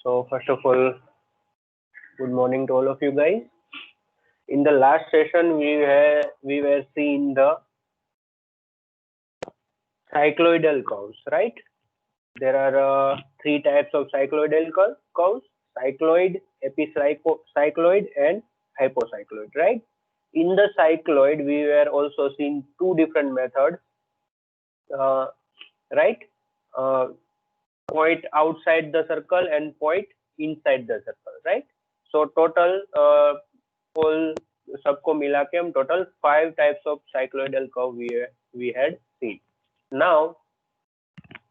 So first of all, good morning to all of you guys. In the last session, we were seeing the cycloidal curves, right? There are three types of cycloidal curves: cycloid, epicycloid, and hypocycloid, right? In the cycloid, we were also seeing two different methods, right? Point outside the circle and point inside the circle, right? So total all सबको मिला के हम total 5 types of cycloidal curve we had seen. Now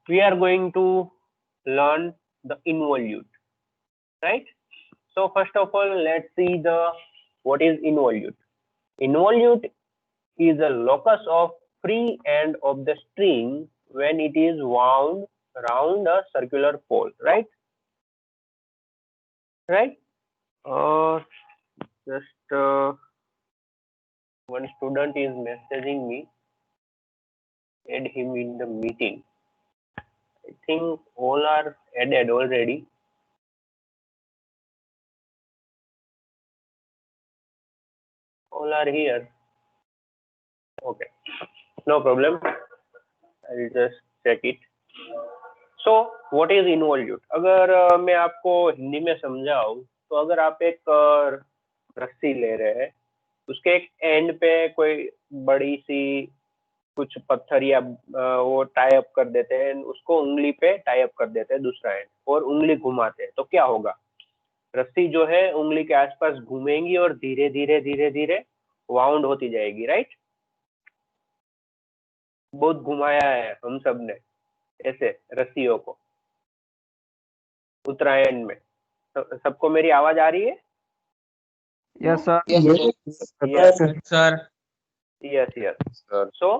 we are going to learn the involute, right? So first of all, let's see what is involute. Involute is a locus of free end of the string when it is wound around a circular pole, right? Right? Just one student is messaging me. Add him in the meeting. I think all are added already. All are here. Okay, no problem. I'll just check it. So what is involute? अगर मैं आपको हिंदी में समझाऊं तो अगर आप एक रस्सी ले रहे हैं, उसके एक एंड पे कोई बड़ी सी कुछ पत्थर या वो टाई अप कर देते हैं, उसको उंगली पे टाई अप कर देते हैं दूसरा एंड और उंगली घुमाते हैं, तो क्या होगा? रस्सी जो है उंगली के आसपास घूमेंगी और धीरे धीरे धीरे धीरे वाउंड होती जाएगी, राइट? बहुत घुमाया है हम सब ने ऐसे रस्सियों को उत्तरायण में। सबको मेरी आवाज आ रही है? Yes sir. Yes sir. Yes. So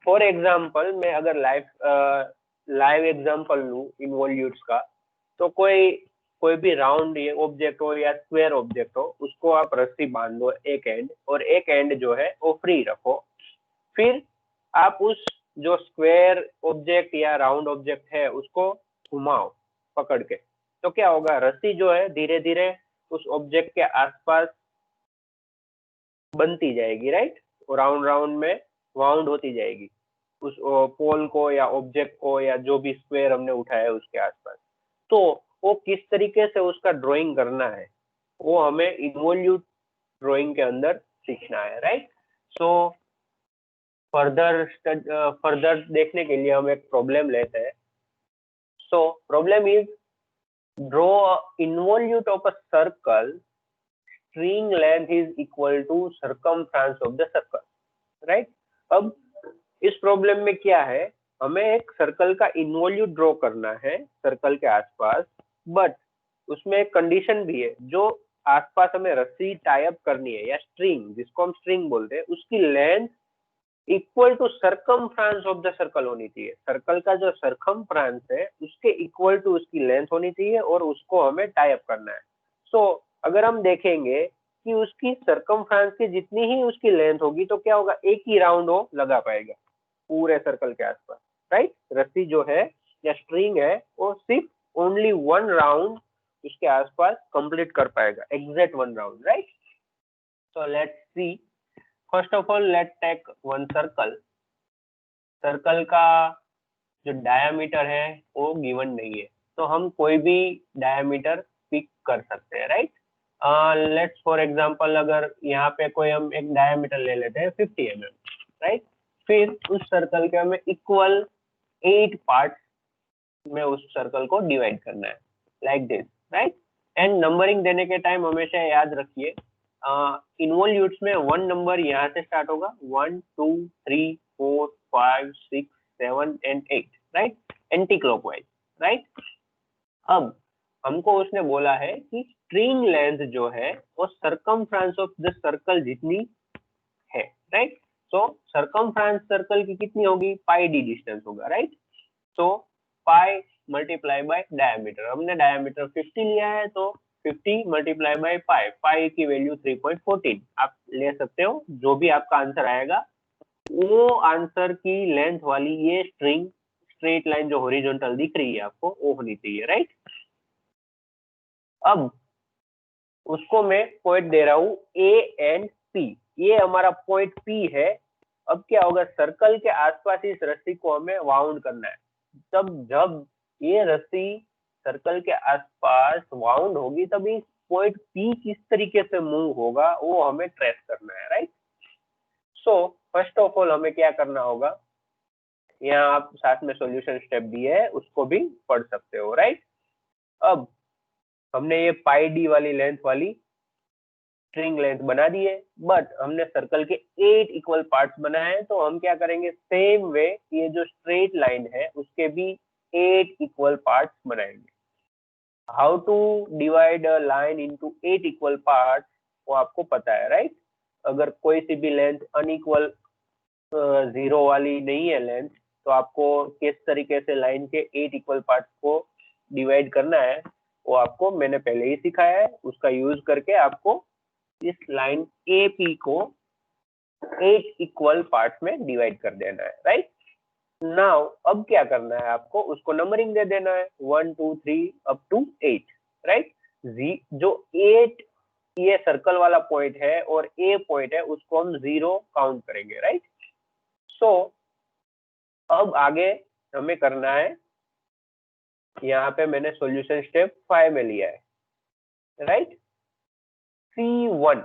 for example मैं अगर लाइव एग्जांपल लूं इन्वॉल्यूट्स का, तो कोई भी राउंड ऑब्जेक्ट हो या स्क्वायर ऑब्जेक्ट हो, उसको आप रस्सी बांध दो एक एंड, और एक एंड जो है वो फ्री रखो। फिर आप उस जो स्क्वायर ऑब्जेक्ट या राउंड ऑब्जेक्ट है उसको घुमाओ पकड़ के, तो क्या होगा? रस्सी जो है धीरे धीरे उस ऑब्जेक्ट के आसपास बनती जाएगी, राइट? राउंड राउंड में वाउंड होती जाएगी उस पोल को या ऑब्जेक्ट को या जो भी स्क्वायर हमने उठाया है उसके आसपास। तो वो किस तरीके से उसका ड्राइंग करना है वो हमें इन्वॉल्यूट ड्राइंग के अंदर सीखना है, राइट? सो फर्दर देखने के लिए हम एक प्रॉब्लम लेते हैं। So problem is draw involute of a circle, string length is equal to circumference of the circle, right? अब इस प्रॉब्लम में क्या है, हमें एक सर्कल का इन्वॉल्यूट ड्रॉ करना है सर्कल के आसपास, बट उसमें एक कंडीशन भी है, जो आसपास हमें रस्सी टाई अप करनी है या स्ट्रिंग, जिसको हम स्ट्रिंग बोलते हैं, उसकी length equal to circumference of the circle होनी चाहिए। सर्कल का जो सर्कमफ्रेंस है उसके इक्वल टू उसकी लेंथ होनी चाहिए और उसको हमें टाई अप करना है। सो अगर हम देखेंगे कि उसकी सर्कमफ्रेंस की जितनी ही उसकी लेंथ होगी, तो क्या होगा? एक ही राउंड वो लगा पाएगा पूरे सर्कल के आसपास, राइट? रस्सी जो है या स्ट्रिंग है वो सिर्फ ओनली वन राउंड उसके आसपास कंप्लीट कर पाएगा, exact one round, right? So let's see, first of all let's take one circle. Circle का जो डायमीटर है वो गिवन नहीं है, तो हम कोई भी डायमीटर पिक कर सकते हैं, राइट? लेट्स फॉर एग्जांपल अगर यहाँ पे कोई हम एक डायमीटर ले लेते हैं 50 mm, राइट? फिर उस सर्कल के हमें इक्वल 8 पार्ट में उस सर्कल को डिवाइड करना है, like this, right? And numbering देने के टाइम हमेशा याद रखिए, इन्वॉल्यूट्स में 1 नंबर यहाँ से स्टार्ट होगा, 1 2 3 4 5 6 7 and 8, right? Anti clockwise, right? अब हमको उसने बोला है कि स्ट्रिंग लेंथ जो है वो सर्कमफ्रेंस ऑफ द सर्कल जितनी है, राइट? सो सर्कमफ्रेंस सर्कल की कितनी होगी? पाई डी डिस्टेंस होगा, right? So pi multiply by diameter, हमने डायमीटर 50 लिया है तो 50 मल्टीप्लाई बाय पाई, पाई की वैल्यू 3.14 आप ले सकते हो। जो भी आपका आंसर आएगा वो आंसर की लेंथ वाली ये स्ट्रिंग स्ट्रेट लाइन जो हॉरिजॉन्टल दिख रही है आपको वो होनी चाहिए, राइट? अब उसको मैं पॉइंट दे रहा हूँ ए एंड पी, ये हमारा पॉइंट पी है। अब क्या होगा, सर्कल के आसपास इस रस्सी को हमें वाउंड करना है। तब जब ये रस्सी सर्कल के आसपास वाउंड होगी तभी पॉइंट पी किस तरीके से मूव होगा वो हमें ट्रेस करना है, right. So first of all हमें क्या करना होगा, यहाँ आप साथ में सॉल्यूशन स्टेप दिए है उसको भी पढ़ सकते हो, राइट। अब हमने ये पाई डी वाली लेंथ वाली स्ट्रिंग लेंथ बना दी है, बट हमने सर्कल के 8 इक्वल पार्ट्स बनाए हैं, तो हम क्या करेंगे, सेम वे ये जो स्ट्रेट लाइन है उसके भी 8 इक्वल पार्ट्स बनाएंगे। How to divide a line into 8 equal parts वो आपको पता है, राइट। अगर कोई सी भी लेंथ अनइक्वल जीरो वाली नहीं है लेंथ, तो आपको किस तरीके से लाइन के 8 इक्वल पार्ट्स को डिवाइड करना है वो आपको मैंने पहले ही सिखाया है। उसका यूज करके आपको इस लाइन ए पी को 8 इक्वल पार्ट में डिवाइड कर देना है, राइट। नाउ अब क्या करना है, आपको उसको नंबरिंग दे देना है 1 2 3 अप टू 8, राइट। जो 8 ये सर्कल वाला पॉइंट है और ए पॉइंट है उसको हम 0 काउंट करेंगे, राइट। सो अब आगे हमें करना है, यहाँ पे मैंने सॉल्यूशन स्टेप 5 में लिया है, right. C1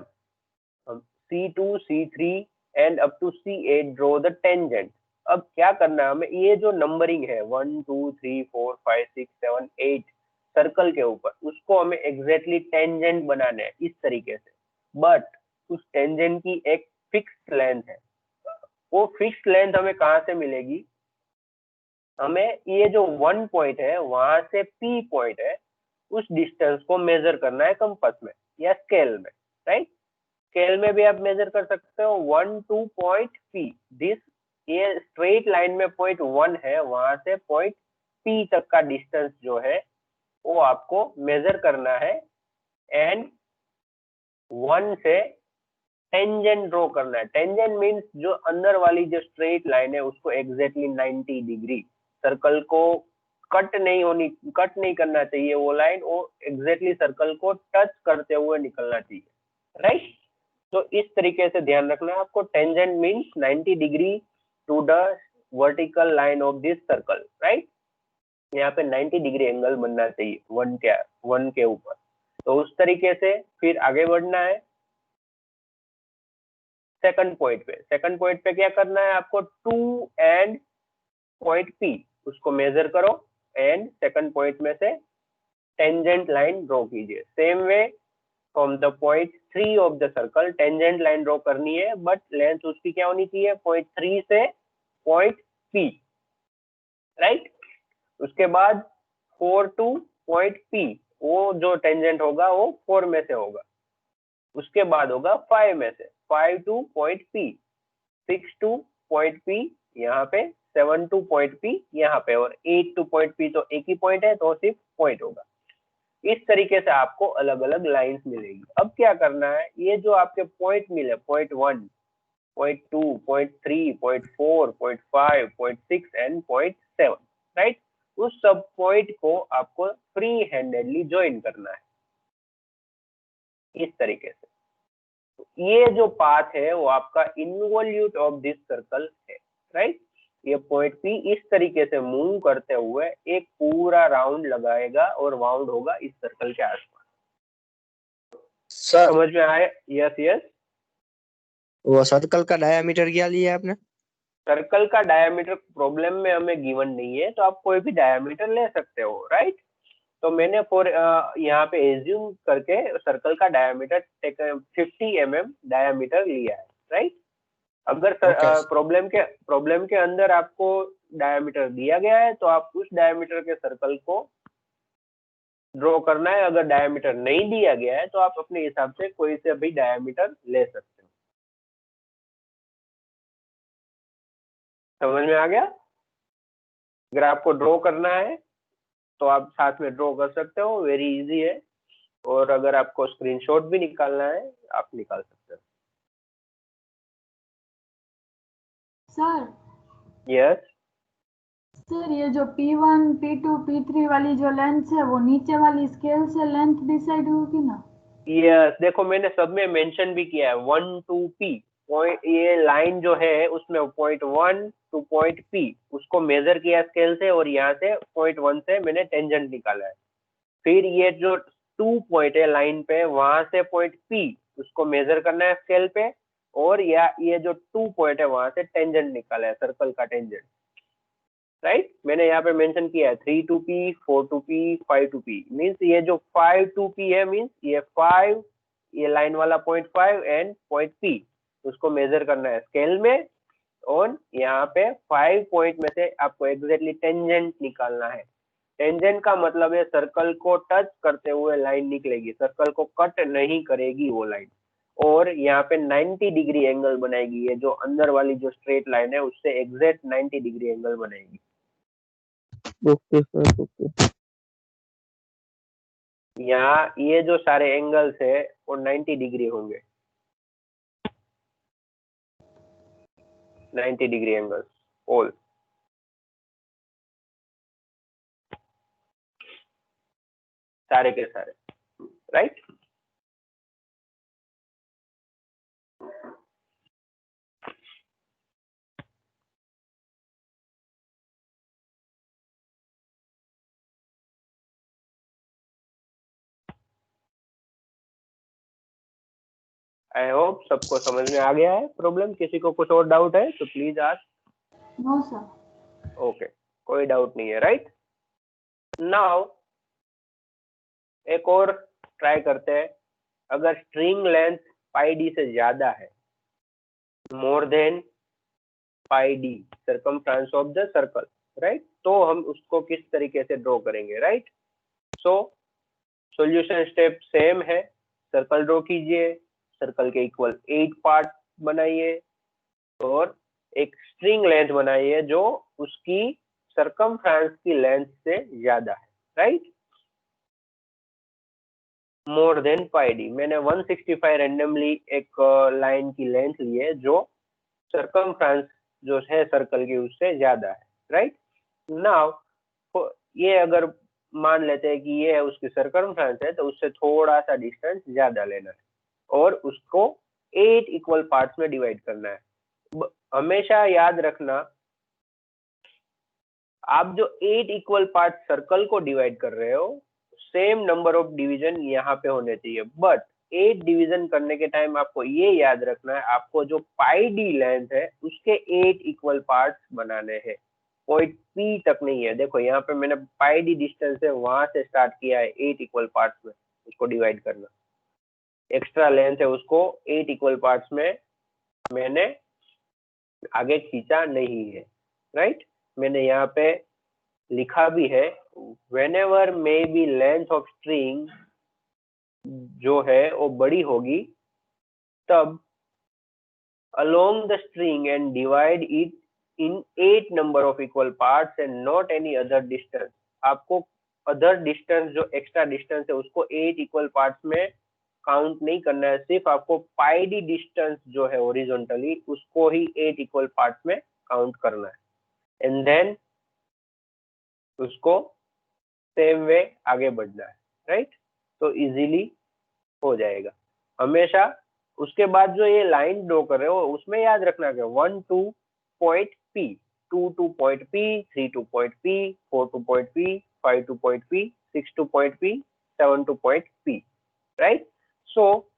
C2 C3 and up to C8 draw the tangent. अब क्या करना है हमें, ये जो नंबरिंग है 1 2 3 4 5 6 7 8 सर्कल के ऊपर उसको हमें एग्जैक्टली टेंजेंट बनाना है इस तरीके से। बट उस टेंजेंट की एक फिक्स लेंथ है, वो फिक्स लेंथ हमें कहाँ से मिलेगी, हमें ये जो 1 पॉइंट है वहां से P पॉइंट है उस डिस्टेंस को मेजर करना है कंपास में या स्केल में, राइट। स्केल में भी आप मेजर कर सकते हो 1 2 पॉइंट पी दिस, ये स्ट्रेट लाइन में पॉइंट 1 है वहां से पॉइंट पी तक का डिस्टेंस जो है वो आपको मेजर करना है एंड 1 से टेंजेंट ड्रॉ करना है। टेंजेंट मींस जो अंदर वाली जो स्ट्रेट लाइन है उसको एग्जैक्टली 90 डिग्री, सर्कल को कट नहीं करना चाहिए वो लाइन, वो एग्जैक्टली सर्कल को टच करते हुए निकलना चाहिए, राइट। तो इस तरीके से ध्यान रखना है आपको, tangent means 90 degree to the vertical line of this circle, right. यहाँ पे 90 डिग्री एंगल बनना चाहिए वन के ऊपर। तो उस तरीके से फिर आगे बढ़ना है सेकंड पॉइंट पे क्या करना है आपको, 2 एंड पॉइंट पी उसको मेजर करो एंड सेकंड पॉइंट में से टेंजेंट लाइन ड्रॉ कीजिए। Same way from the point 3 of the circle tangent line draw करनी है, बट लेंथ उसकी क्या होनी चाहिए, पॉइंट 3 से पॉइंट पी, राइट। उसके बाद 4 टू पॉइंट पी, वो जो टेंजेंट होगा वो 4 में से होगा। उसके बाद होगा 5 में से 5 to point P, 6 to point P यहाँ पे, 7 टू पॉइंट पी यहाँ पे, और 8 टू पॉइंट पी तो एक ही पॉइंट है तो सिर्फ पॉइंट होगा। इस तरीके से आपको अलग अलग लाइंस मिलेगी। अब क्या करना है, ये जो आपके पॉइंट मिले point 1 point 2 point 3 point 4 point 5 point 6 and point 7, right, उस सब पॉइंट को आपको फ्री हैंडेडली ज्वाइन करना है इस तरीके से। ये जो पाथ है वो आपका इन्वॉल्यूट ऑफ दिस सर्कल है, राइट। ये पॉइंट पी इस तरीके से मूव करते हुए एक पूरा राउंड लगाएगा और वाउंड होगा इस सर्कल के आसपास। सर समझ में आए? Yes yes. वो सर्कल का डायामीटर क्या लिया आपने? सर्कल का डायमीटर प्रॉब्लम में हमें गिवन नहीं है, तो आप कोई भी डायमीटर ले सकते हो, राइट। तो मैंने फॉर यहाँ पे एज्यूम करके सर्कल का डायमीटर 50 mm डायमीटर लिया है, राइट। अगर प्रॉब्लम के अंदर आपको डायमीटर दिया गया है तो आप उस डायमीटर के सर्कल को ड्रॉ करना है। अगर डायमीटर नहीं दिया गया है तो आप अपने हिसाब से कोई से भी डायमीटर ले सकते हो। समझ में आ गया? अगर आपको ड्रॉ करना है तो आप साथ में ड्रॉ कर सकते हो, वेरी इजी है। और अगर आपको स्क्रीनशॉट भी निकालना है आप निकाल सकते हो। सर यस सर ये जो P1, P2, P3 वाली जो लेंथ है वो नीचे वाली स्केल से लेंथ डिसाइड होगी ना? यस, देखो मैंने सब में मेंशन भी किया है 1 टू पी पॉइंट, ये लाइन जो है उसमें पॉइंट 1 टू पॉइंट पी उसको मेजर किया स्केल से, और यहाँ से पॉइंट 1 से मैंने टेंजेंट निकाला है। फिर ये जो 2 पॉइंट है लाइन पे, वहां से पॉइंट पी उसको मेजर करना है स्केल पे, और या ये जो 2 पॉइंट है वहां से टेंजेंट निकाला है, सर्कल का टेंजेंट। राइट, मैंने यहाँ पे मेंशन किया है 3 to P, 4 to P, 5 to P. Means ये जो 5 टू पी है, मीन्स ये 5, ये लाइन वाला पॉइंट 5 एंड पॉइंट पी उसको मेजर करना है स्केल में, और यहाँ पे 5 पॉइंट में से आपको एग्जैक्टली टेंजेंट निकालना है। टेंजेंट का मतलब है सर्कल को टच करते हुए लाइन निकलेगी, सर्कल को कट नहीं करेगी वो लाइन, और यहाँ पे 90 डिग्री एंगल बनाएगी। ये जो अंदर वाली जो स्ट्रेट लाइन है उससे एग्जैक्ट 90 डिग्री एंगल बनाएगी। Okay sir, okay. यहाँ ये जो सारे एंगल्स है वो 90 डिग्री होंगे, 90 डिग्री एंगल्स ऑल। सारे के सारे, राइट। आई होप सबको समझ में आ गया है प्रॉब्लम। किसी को कुछ और डाउट है तो please ask. No sir. Okay, कोई डाउट नहीं है, राइट। नाउ एक और ट्राई करते हैं। अगर स्ट्रिंग लेंथ पाई डी से ज्यादा है, more than pi D circumference of the circle, right, तो हम उसको किस तरीके से ड्रॉ करेंगे, right. So solution step same है। सर्कल ड्रॉ कीजिए, सर्कल के इक्वल 8 पार्ट बनाइए, और एक स्ट्रिंग लेंथ बनाइए जो उसकी सर्कमफ्रेंस की लेंथ से ज्यादा है, right, more than pi D. मैंने 165 रेंडमली एक लाइन की लेंथ ली है जो सर्कमफ्रेंस जो है सर्कल की उससे ज्यादा है, राइट। नाउ ये अगर मान लेते हैं कि ये है उसकी सर्कमफ्रेंस है, तो उससे थोड़ा सा डिस्टेंस ज्यादा लेना है और उसको 8 इक्वल पार्ट्स में डिवाइड करना है। हमेशा याद रखना, आप जो 8 इक्वल पार्ट सर्कल को डिवाइड कर रहे हो, सेम नंबर ऑफ डिवीजन यहाँ पे होने चाहिए, बट 8 डिवीजन करने के टाइम आपको ये याद रखना है, आपको जो पाई डी लेंथ है उसके 8 इक्वल पार्ट्स बनाने हैं, पॉइंट पी तक नहीं है। देखो यहाँ पे मैंने पाई डी डिस्टेंस है वहां से स्टार्ट किया है 8 इक्वल पार्ट्स में उसको डिवाइड करना, एक्स्ट्रा लेंथ है उसको 8 इक्वल पार्ट्स में मैंने आगे खींचा नहीं है, राइट। मैंने यहाँ पे लिखा भी है, whenever may be length of string जो है वो बड़ी होगी, तब along the string and divide it in 8 number of equal parts and not any other distance। आपको अदर डिस्टेंस जो एक्स्ट्रा डिस्टेंस है उसको 8 इक्वल पार्ट्स में काउंट नहीं करना है, सिर्फ आपको पाई डी डिस्टेंस जो है ओरिजेंटली उसको ही 8 इक्वल पार्ट्स में काउंट करना है, एंड देन उसको सेम वे आगे बढ़ना है, राइट। तो इजीली हो जाएगा हमेशा। उसके बाद जो ये लाइन ड्रॉ कर रहे हो उसमें याद रखना कि 1 to point P, 2 to point P, 3 to point P, 4 to point P, 5 to point P, 6 to point P, 7 to point P, right. So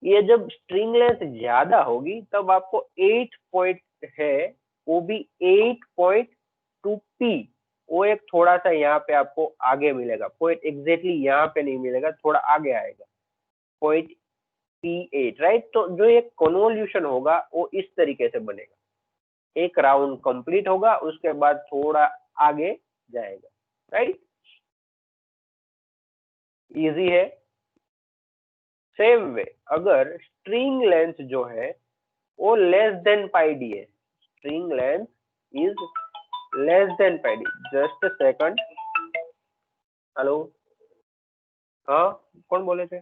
ये जब स्ट्रिंग लेंथ ज्यादा होगी तब आपको 8 पॉइंट है वो भी 8 पॉइंट टू पी, वो एक थोड़ा सा यहाँ पे आपको आगे मिलेगा, पॉइंट एग्जैक्टली यहाँ पे नहीं मिलेगा, थोड़ा आगे आएगा, पॉइंट P8, राइट। तो जो एक कन्वोल्यूशन होगा वो इस तरीके से बनेगा, एक राउंड कंप्लीट होगा उसके बाद थोड़ा आगे जाएगा, राइट। इजी है। सेम वे अगर स्ट्रिंग लेंथ जो है वो लेस देन पाई डी है, string length is less than pi D, just second. Hello, हाँ कौन बोले थे,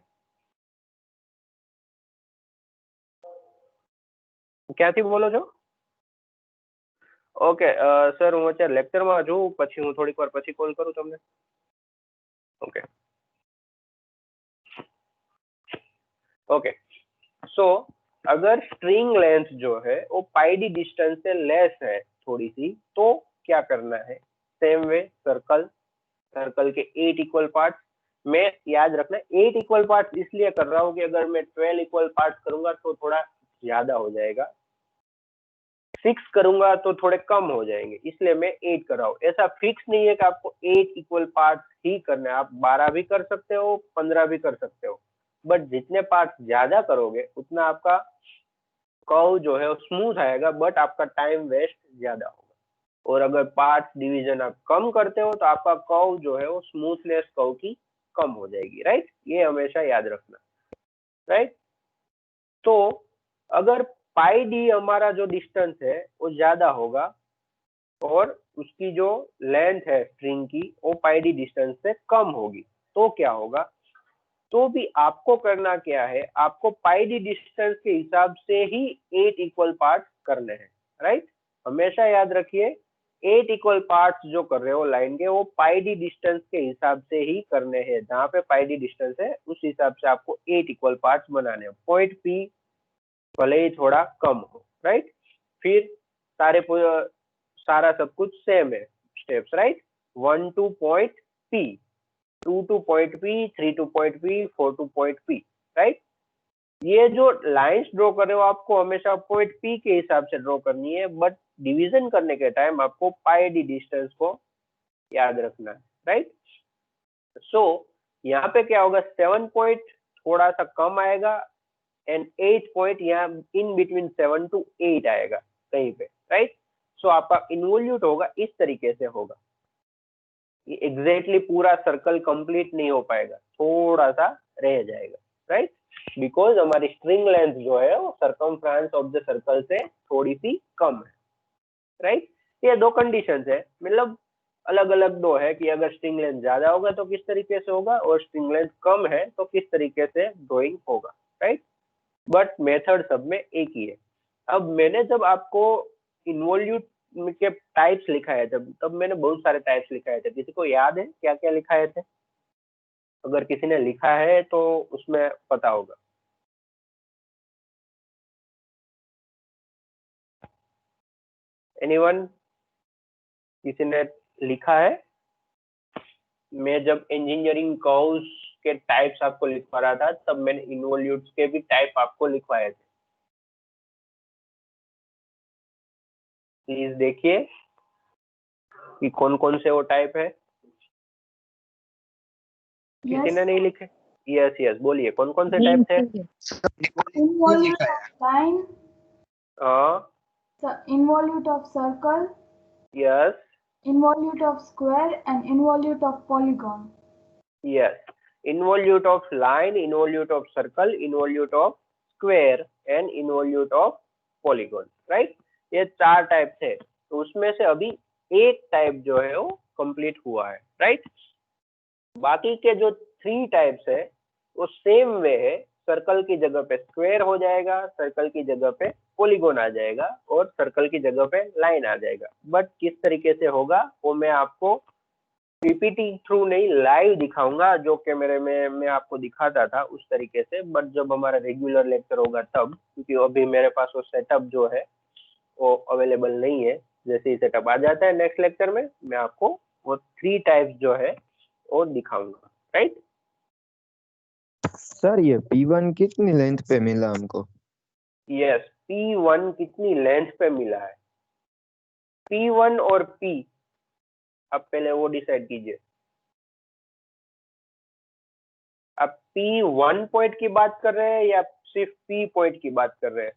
क्या थी बोलो जो। ઓકે સર હું અત્યારે લેક્ચરમાં છું, પછી હું થોડીક વાર પછી કોલ કરું તમને. ओके ओके सो अगर स्ट्रिंग लेंथ जो है वो पाई डी डिस्टेंस से लेस है थोड़ी सी, तो क्या करना है? सेम वे सर्कल के 8 इक्वल पार्ट्स. मैं याद रखना 8 इक्वल पार्ट्स इसलिए कर रहा हूँ कि अगर मैं 12 इक्वल पार्ट्स करूंगा तो थोड़ा ज्यादा हो जाएगा, 6 करूंगा तो थोड़े कम हो जाएंगे, इसलिए मैं 8 कर रहा हूँ. ऐसा फिक्स नहीं है कि आपको 8 इक्वल पार्ट्स ही करना है, आप 12 भी कर सकते हो, 15 भी कर सकते हो, बट जितने पार्ट्स ज्यादा करोगे उतना आपका कर्व जो है वो स्मूथ आएगा, बट आपका टाइम वेस्ट ज्यादा होगा. और अगर पार्ट्स डिवीजन आप कम करते हो तो आपका कर्व जो है वो स्मूथनेस कर्व की कम हो जाएगी. राइट, ये हमेशा याद रखना. राइट, तो अगर पाई डी हमारा जो डिस्टेंस है वो ज्यादा होगा और उसकी जो लेंथ है स्ट्रिंग की वो पाई डी डिस्टेंस से कम होगी, तो क्या होगा? तो भी आपको करना क्या है, आपको पाई डी डिस्टेंस के हिसाब से ही 8 इक्वल पार्ट्स करने हैं. राइट, हमेशा याद रखिए 8 इक्वल पार्ट्स जो कर रहे हो लाइन के, वो पाई डी डिस्टेंस के हिसाब से ही करने हैं. जहाँ पे पाई डी डिस्टेंस है उस हिसाब से आपको 8 इक्वल पार्ट्स बनाने हैं. पॉइंट पी भले ही थोड़ा कम हो. राइट, फिर सारा सब कुछ सेम है steps. Right, 1 to point P, 2 to point P, 3 to point P, 4 to point P. Right, ये जो लाइंस ड्रॉ कर रहे हो आपको हमेशा पॉइंट पी के हिसाब से ड्रॉ करनी है, बट डिवीजन करने के टाइम आपको पाई डी डिस्टेंस को याद रखना है. राइट, सो यहाँ पे क्या होगा, 7 पॉइंट थोड़ा सा कम आएगा एंड 8 पॉइंट यहाँ इन बिटवीन 7 टू 8 आएगा कहीं पे. राइट, सो आपका इन्वोल्यूट होगा इस तरीके से होगा. ये एग्जैक्टली पूरा सर्कल कंप्लीट नहीं हो पाएगा, थोड़ा सा रह जाएगा. राइट, बिकॉज हमारी स्ट्रिंग लेंथ जो है वो सर्कमफ्रेंस ऑफ द सर्कल से थोड़ी सी कम है. राइट, ये दो कंडीशंस है, मतलब अलग अलग दो है कि अगर स्ट्रिंग लेंथ ज्यादा होगा तो किस तरीके से होगा और स्ट्रिंग लेंथ कम है तो किस तरीके से ड्रॉइंग होगा. राइट, बट मेथड सब में एक ही है. अब मैंने जब आपको इन्वोल्यूट के टाइप्स लिखाए थे तब मैंने बहुत सारे टाइप्स लिखाए थे. किसी को याद है क्या क्या लिखाए थे? अगर किसी ने लिखा है तो उसमें पता होगा. एनीवन, किसी ने लिखा है? मैं जब इंजीनियरिंग कर्व्स के टाइप्स आपको लिखवा रहा था तब मैंने इन्वोल्यूट्स के भी टाइप आपको लिखवाए थे. प्लीज देखिए कि कौन कौन से वो टाइप है. किसी ने नहीं लिखे? यस यस, बोलिए कौन कौन से टाइप थे? Involute of line, हाँ, involute of circle, yes involute of square, and involute of polygon. Yes. Involute of line, involute of circle, involute of square and involute of polygon. Right, ये 4 type थे, तो उसमें से अभी एक type जो है वो कंप्लीट हुआ है. राइट, बाकी के जो 3 टाइप्स है वो सेम वे है. सर्कल की जगह पे स्क्वायर हो जाएगा, सर्कल की जगह पे पॉलीगॉन आ जाएगा और सर्कल की जगह पे लाइन आ जाएगा. बट किस तरीके से होगा वो मैं आपको पीपीटी थ्रू नहीं लाइव दिखाऊंगा, जो कैमरे में मैं आपको दिखाता था उस तरीके से. बट जब हमारा रेगुलर लेक्चर होगा तब, क्योंकि अभी मेरे पास वो सेटअप जो है वो अवेलेबल नहीं है. जैसे ही सेटअप आ जाता है नेक्स्ट लेक्चर में मैं आपको वो 3 टाइप्स जो है वो दिखाऊंगा. राइट, सर ये P1 कितनी लेंथ पे मिला हमको? यस, P1 कितनी लेंथ पे मिला है? P1 और P आप पहले वो डिसाइड कीजिए. आप P1 पॉइंट की बात कर रहे हैं या सिर्फ P पॉइंट की बात कर रहे हैं?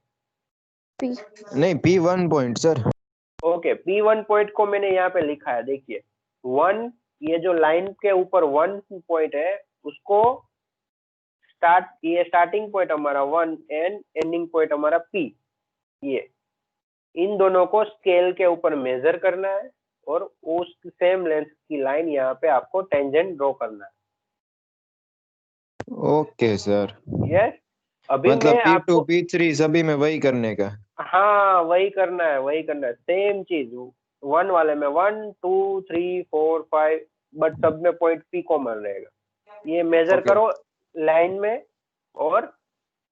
नहीं, P1 point sir. Okay, P1 point को मैंने यहाँ पे लिखा है, देखिए 1, ये जो लाइन के ऊपर 1 पॉइंट है उसको ये स्टार्टिंग पॉइंट हमारा 1 एंड एंडिंग पॉइंट हमारा P, ये इन दोनों को स्केल के ऊपर मेजर करना है और उस सेम लेंथ की लाइन यहाँ पे आपको टेंजेंट ड्रॉ करना है. Okay sir. यस, अभी मतलब मैं P2 आपको P3 सभी में वही करने का? हाँ वही करना है, वही करना है, सेम चीज. वन वाले में 1 2 3 4 5, बट सब में पॉइंट पी कॉमन रहेगा. ये मेजर Okay. करो लाइन में. और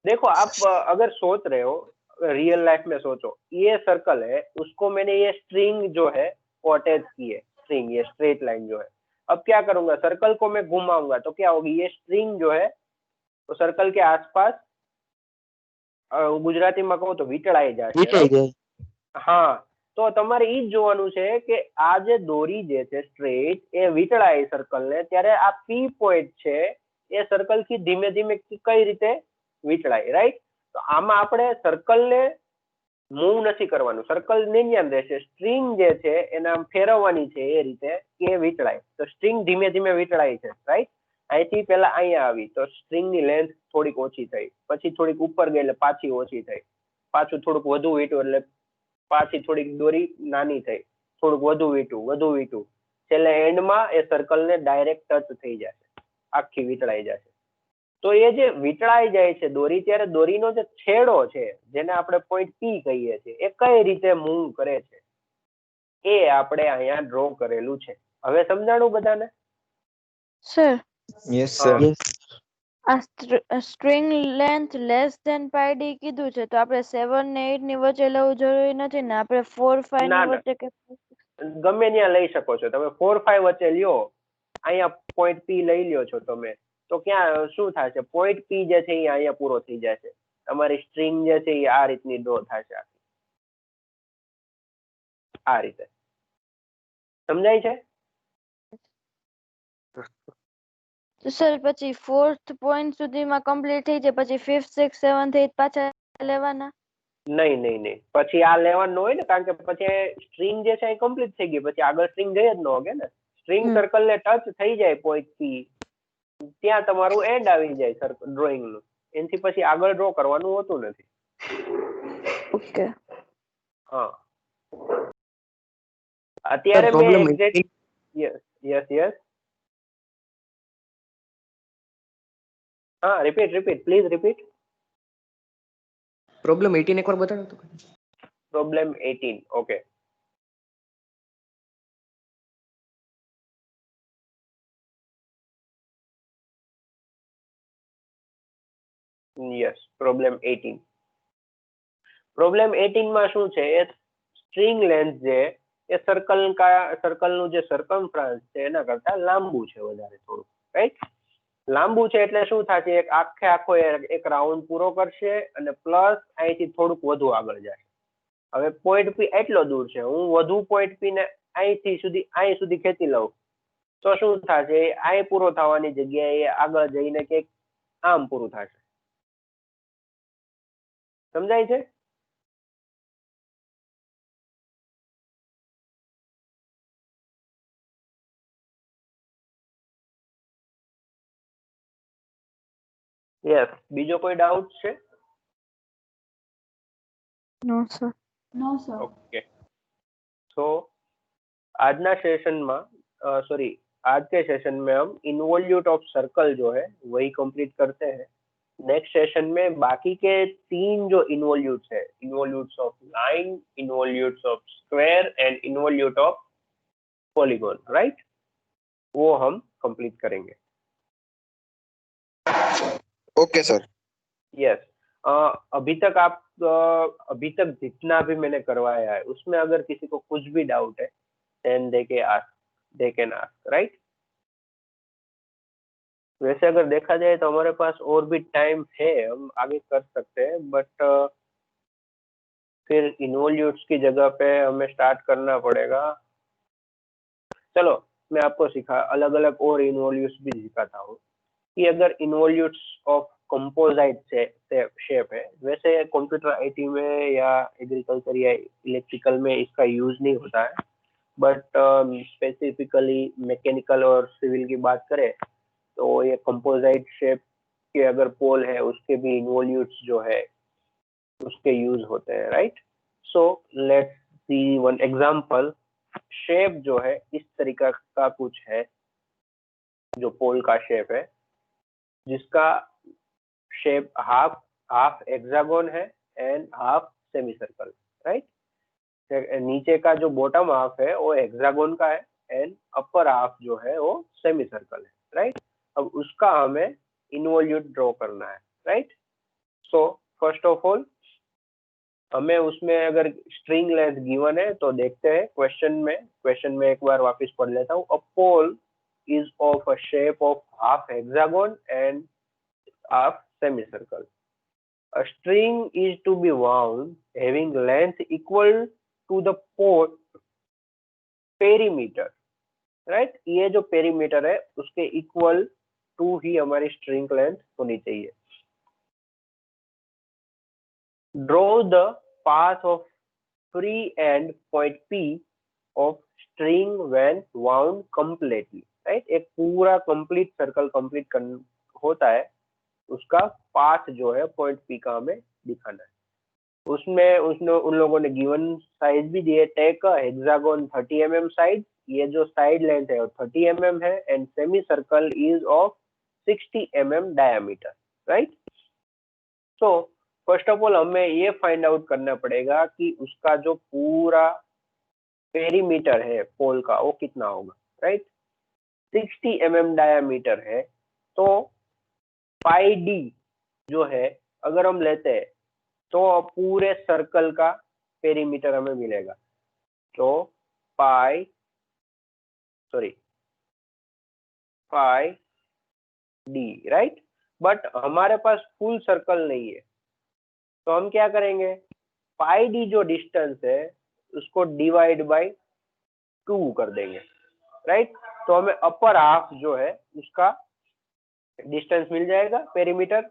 देखो आप अगर सोच रहे हो, रियल लाइफ में सोचो, ये सर्कल है, उसको मैंने ये स्ट्रिंग जो है वो अटैच की है. स्ट्रिंग, ये स्ट्रेट लाइन जो है. अब क्या करूंगा, सर्कल को मैं घुमाऊंगा तो क्या होगी, ये स्ट्रिंग जो है तो सर्कल के आसपास ગુજરાતીમાં કહું તો વીંટળાઈ જશે, વીંટળાઈ right? જાય. હા, તો તમારે ઈ જ જોવાનું છે કે આ જે દોરી જે છે સ્ટ્રેટ એ વીંટળાય સર્કલ ને, ત્યારે આ પી પોઈન્ટ છે એ સર્કલ થી ધીમે ધીમે કઈ રીતે વીંટળાય, રાઈટ? તો આમાં આપણે સર્કલ ને મૂવ નથી કરવાનું, સર્કલ ને ન્યાન રહેશે. સ્ટ્રિંગ જે છે એને આમ ફેરવવાની છે એ રીતે કે વીંટળાય. તો સ્ટ્રિંગ ધીમે ધીમે વીંટળાય છે, રાઈટ? અહીંથી પેલા અહીંયા આવી તો સ્ટ્રિંગ ની લેન્થ થોડીક ઓછી થઈ, પછી થોડીક ઉપર ગઈ એટલે પાછી ઓછી થઈ, પાછું થોડુંક વધુ વીંટ્યું એટલે પાછી થોડીક દોરી નાની થઈ, થોડુંક વધુ વીંટ્યું, છેલ્લે એન્ડમાં એ સર્કલ ને ડાયરેક્ટ ટચ થઈ જશે, આખી વીંટળાઈ જશે. તો એ જે વીંટળાઈ જાય છે દોરી, ત્યારે દોરીનો જે છેડો છે જેને આપણે પોઈન્ટ પી કહીએ છીએ, એ કઈ રીતે મૂવ કરે છે એ આપણે અહીંયા ડ્રો કરેલું છે. હવે સમજાણું બધાને? સર, યસ હા. સર. Yes. આ string length less than pi D કીધું છે, તો આપણે 7 ને 8 ની વચ્ચે લેવું જરૂરી નથી ને? આપણે 4 5 ના, ની ના. વચ્ચે કે ગમે ત્યાં લઈ શકો છો તમે. 4 5 વચ્ચે લ્યો, અહીંયા પોઈન્ટ પી લઈ લ્યો છો તમે, તો ક્યાં શું થશે, પોઈન્ટ પી જે છે એ અહીંયા પૂરો થઈ જશે. તમારી સ્ટ્રિંગ જે છે એ આ રીતની ડ્રો થશે, આ રીતે. સમજાય છે? તો સર પછી 4th પોઈન્ટ સુધીમાં કમ્પ્લીટ થઈ જાય, પછી 5th 6th 7th 8th પાછા લેવાના? નહીં. પછી આ લેવાનું હોય ને, કારણ કે પછી સ્ટ્રિંગ જે છે એ કમ્પ્લીટ થઈ ગઈ, પછી આગળ સ્ટ્રિંગ જઈ જ ન હોગે ને. સ્ટ્રિંગ સર્કલ ને ટચ થઈ જાય પોઈન્ટ પી, ત્યાં તમારું એન્ડ આવી જાય સર્કલ ડ્રોઈંગ નું. એનાથી પછી આગળ ડ્રો કરવાનું હોતું નથી. ઓકે. હા, અત્યારે મેં Problem એક્ઝેક્ટ યસ. હા, રિપીટ પ્લીઝ રિપીટ. પ્રોબ્લેમ 18 એકવાર બતાડો તો. Problem 18. Okay. Yes, problem 18. Problem 18 માં શું છે, એ સ્ટ્રિંગ લેન્થ જે એ સર્કલનું જે સર્કમફરન્સ છે એના કરતા લાંબુ છે વધારે થોડું, રાઈટ? લાંબુ છે એટલે શું થશે, એક આખો એક રાઉન્ડ પૂરો કરશે અને પ્લસ અહીંથી થોડુંક વધુ આગળ જશે. હવે પોઈન્ટ પી એટલો દૂર છે, હું વધુ પોઈન્ટ પી ને અહીં સુધી ખેંચી લઉં તો શું થશે, અહીં પૂરો થવાની જગ્યાએ આગળ જઈને કે આમ પૂરું થશે. સમજાય છે? યસ. બીજો કોઈ ડાઉટ છે? No sir. No sir. Okay, तो આજના સેશનમાં आज के सेशन में हम इन्वॉल्यूट ऑफ सर्कल जो है वही कंप्लीट करते हैं. नेक्स्ट सेशन में बाकी के 3 जो इन्वॉल्यूट्स है, involutes of line, involutes of square and involute of polygon, right, वो हम कंप्लीट करेंगे. Okay sir. यस. अभी तक जितना भी मैंने करवाया है उसमें अगर किसी को कुछ भी डाउट है then they can ask, right? वैसे अगर देखा जाए तो हमारे पास और भी टाइम है, हम आगे कर सकते हैं, बट फिर इन्वॉल्यूट्स की जगह पे हमें स्टार्ट करना पड़ेगा. चलो मैं आपको अलग अलग और इन्वॉल्यूट्स भी सिखाता हूँ कि अगर इन्वॉल्यूट्स ऑफ कंपोजिट शेप है, वैसे कंप्यूटर आईटी में या एग्रीकल्चर या इलेक्ट्रिकल में इसका यूज नहीं होता है, बट स्पेसिफिकली मैकेनिकल और सिविल की बात करें तो ये कंपोजिट शेप के अगर पोल है उसके भी इन्वॉल्यूट्स जो है उसके यूज होते हैं, right? So let's C one example. Shape जो है इस तरीका का कुछ है, जो पोल का शेप है, जिसका शेप हाफ हेक्सागोन है and half semi circle, right? नीचे का जो बॉटम हाफ है वो हेक्सागोन का है एंड अपर हाफ जो है वो सेमी सर्कल है, राइट। अब उसका हमें इन्वॉल्यूट ड्रॉ करना है, right. So first of all हमें उसमें अगर स्ट्रिंग लेंथ गिवन है तो देखते हैं क्वेश्चन में एक बार वापस पढ़ लेता हूँ। A pole is of a shape of half hexagon and half semicircle. A string is to be wound having length equal to the pole perimeter, right? ये जो पेरीमीटर है उसके इक्वल टू ही हमारी स्ट्रिंग लेंथ होनी चाहिए। Draw the path of free end point P of string when wound completely, right? एक पूरा complete circle complete होता है, उसका पाथ जो है पॉइंट पी का हमें दिखाना है। उसमें उन लोगों ने गिवन साइज भी दिए। टेक हेक्सागोन 30 mm साइड, ये जो साइड लेंथ है वो 30 mm है and semi circle is of 60 mm diameter, right. So first of all हमें ये फाइंड आउट करना पड़ेगा कि उसका जो पूरा पेरीमीटर है पोल का वो कितना होगा, राइट। 60 mm डायमीटर है तो पाई डी जो है अगर हम लेते हैं तो पूरे सर्कल का पेरीमीटर हमें मिलेगा। तो पाई डी, राइट। बट हमारे पास फुल सर्कल नहीं है तो हम क्या करेंगे, पाई डी जो डिस्टेंस है उसको डिवाइड बाय 2 कर देंगे, राइट। तो हमें अपर हाफ जो है उसका डिस्टेंस मिल जाएगा perimeter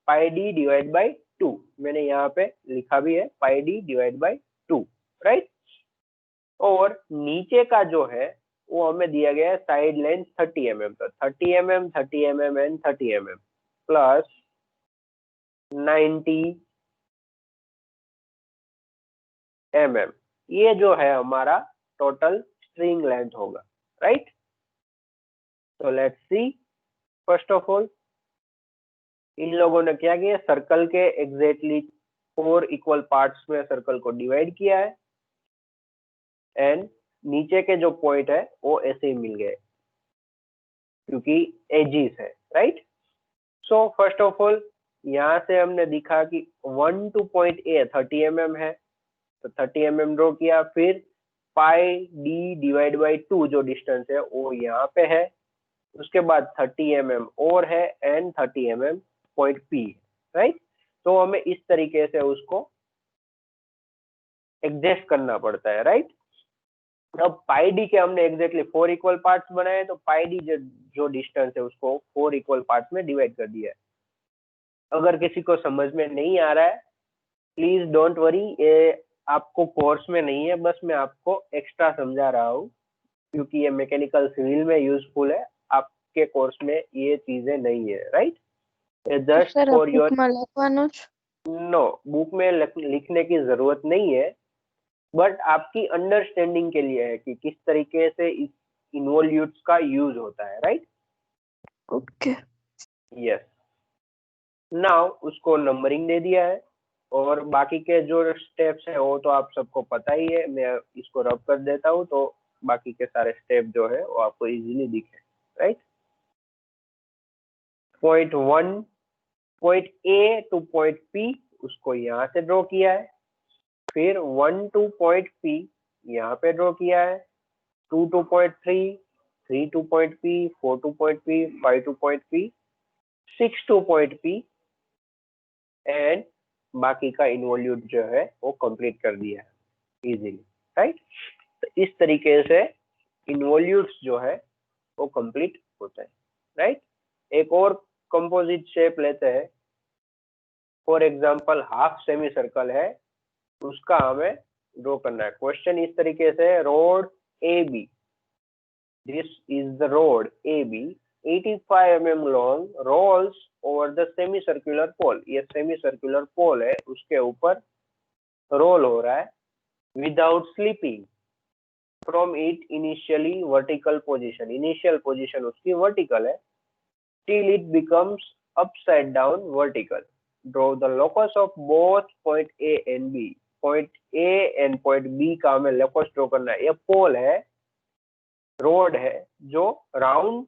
pi D divide by 2। मैंने यहाँ पे लिखा भी है पाई डी डिवाइड बाय 2, राइट। और नीचे का जो है वो हमें दिया गया है साइड लेंथ 30 mm, तो 30 mm 30 mm and 30 mm plus 90 mm, ये जो है हमारा टोटल स्ट्रिंग लेंथ होगा, राइट। तो let's see first of all in लोगों ने क्या किया, सर्कल के एग्जैक्टली 4 इक्वल पार्ट्स में सर्कल को डिवाइड किया है एंड नीचे के जो पॉइंट है वो ऐसे ही मिल गए क्योंकि एजिस है, right. So first of all यहाँ से हमने दिखा कि 1 to point A 30 mm है तो 30 mm ड्रॉ किया। फिर पाई डी डिवाइड बाई 2 जो डिस्टेंस है वो यहाँ पे है, उसके बाद 30 mm और है and 30 mm point P, right. तो हमें इस तरीके से उसको एडजस्ट करना पड़ता है, राइट। अब पाई डी के हमने एग्जैक्टली 4 इक्वल पार्ट्स बनाए तो पाई डी जो डिस्टेंस है उसको 4 इक्वल पार्ट्स में डिवाइड कर दिया है। अगर किसी को समझ में नहीं आ रहा है प्लीज डोंट वरी, ये आपको कोर्स में नहीं है, बस मैं आपको एक्स्ट्रा समझा रहा हूँ क्योंकि ये मैकेनिकल सिविल में यूजफुल है, आपके कोर्स में ये चीजें नहीं है, right. Just for your know, book में लिखने की जरूरत नहीं है बट आपकी अंडरस्टैंडिंग के लिए है कि किस तरीके से इस इन्वॉल्यूट्स का यूज होता है, राइट। Okay, yes. नाउ उसको नंबरिंग दे दिया है और बाकी के जो स्टेप्स है वो तो आप सबको पता ही है, मैं इसको रब कर देता हूँ तो बाकी के सारे स्टेप जो है वो आपको इजीली दिखे, right. Point 1 point A to point P उसको यहाँ से ड्रॉ किया है, फिर 1 to point P यहाँ पे ड्रॉ किया है, 2 to point 3, 3 to point P, 4 to point P, 5 to point P, 6 to point P and बाकी का इन्वॉल्यूट जो है वो कंप्लीट कर दिया है इजीली, राइट। तो इस तरीके से इन्वॉल्यूट्स जो है वो कंप्लीट होता है, राइट। एक और कंपोजिट शेप लेते हैं, for example half semi circle है, उसका हमें ड्रॉ करना है। क्वेश्चन इस तरीके से, rod A B, this is the rod A B 85 mm long rolls over the semi circular pole, ये सेमी सर्कुलर पोल है उसके ऊपर रोल हो रहा है without slipping from it initially vertical position, initial position उसकी वर्टिकल है till it becomes upside down vertical. Draw the locus of both point A and B. Point A and point B का हमें locus draw करना है। ये पोल है, road है जो राउंड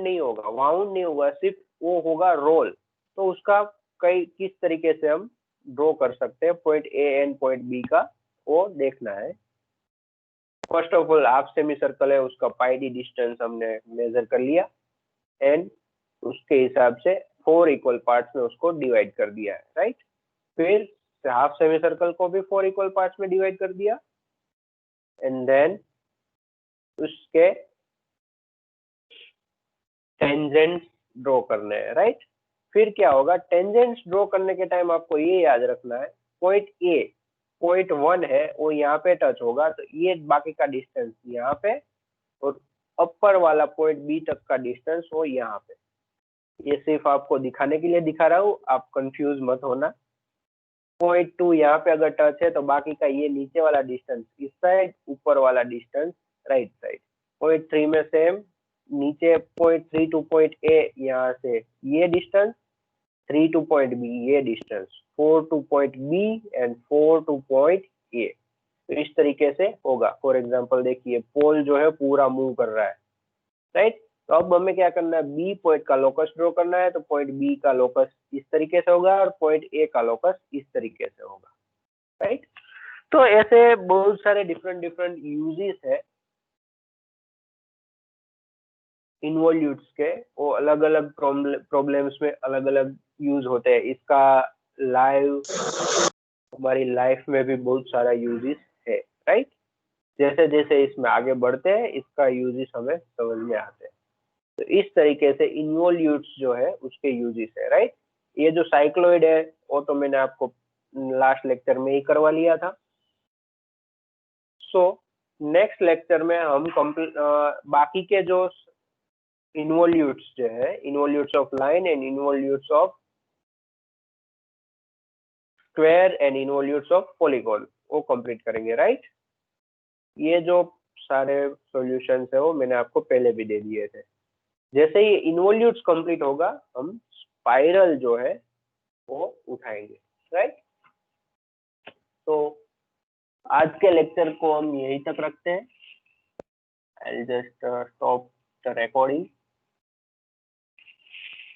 नहीं होगा, वाउंड नहीं होगा, सिर्फ वो होगा रोल। तो उसका किस तरीके से हम ड्रॉ कर सकते हैं point A and point B का, वो देखना है। First of all half semi circle है, उसका पाई डी डिस्टेंस हमने मेजर कर लिया एंड उसके हिसाब से 4 इक्वल पार्ट्स में उसको डिवाइड कर दिया है, राइट। फिर हाफ सेमी सर्कल को भी 4 इक्वल पार्ट्स में डिवाइड कर दिया एंड देन उसके टेंजेंट्स ड्रॉ करने हैं, राइट। फिर क्या होगा, टेंजेंट्स ड्रॉ करने के टाइम आपको ये याद रखना है, पॉइंट ए पॉइंट 1 है वो यहाँ पे टच होगा, तो ये बाकी का डिस्टेंस यहाँ पे, और अपर वाला पॉइंट बी तक का डिस्टेंस वो यहाँ पे। ये सिर्फ आपको दिखाने के लिए दिखा रहा हूँ, आप कंफ्यूज मत होना। पॉइंट 2 यहाँ पे अगर टच है तो बाकी का ये नीचे वाला डिस्टेंस इस साइड, ऊपर वाला डिस्टेंस राइट साइड। पॉइंट 3 में सेम, नीचे पॉइंट 3 टू पॉइंट ए यहाँ से ये डिस्टेंस, 3 टू पॉइंट बी ये distance, 4 to point B and 4 to point A. तो इस तरीके से होगा। फॉर एग्जांपल देखिए पोल जो है पूरा मूव कर रहा है, राइट। तो अब हमें क्या करना है, बी पॉइंट का लोकस ड्रॉ करना है, तो पॉइंट बी का लोकस इस तरीके से होगा और पॉइंट ए का लोकस इस तरीके से होगा, राइट। तो ऐसे बहुत सारे डिफरेंट यूजेस है इन्वॉल्यूट्स के, वो अलग अलग प्रॉब्लम्स में अलग अलग यूज होते हैं। इसका लाइव हमारी लाइफ में भी बहुत सारा यूजेस है, राइट। जैसे जैसे इसमें आगे बढ़ते हैं इसका यूजेस हमें समझ में आते हैं। तो इस तरीके से इन्वॉल्यूट्स जो है उसके यूजेस है, राइट। ये जो साइक्लोइड है वो तो मैंने आपको लास्ट लेक्चर में ही करवा लिया था। सो नेक्स्ट लेक्चर में हम बाकी के जो इन्वॉल्यूट्स जो है, involutes of line and involutes of square and involutes of polygon, वो कंप्लीट करेंगे, राइट। ये जो सारे सॉल्यूशंस है वो मैंने आपको पहले भी दे दिए थे। जैसे ही इन्वॉल्यूट्स कंप्लीट होगा हम स्पाइरल जो है वो उठाएंगे, राइट। तो आज के लेक्चर को हम यहीं तक रखते हैं। I'll just stop the recording.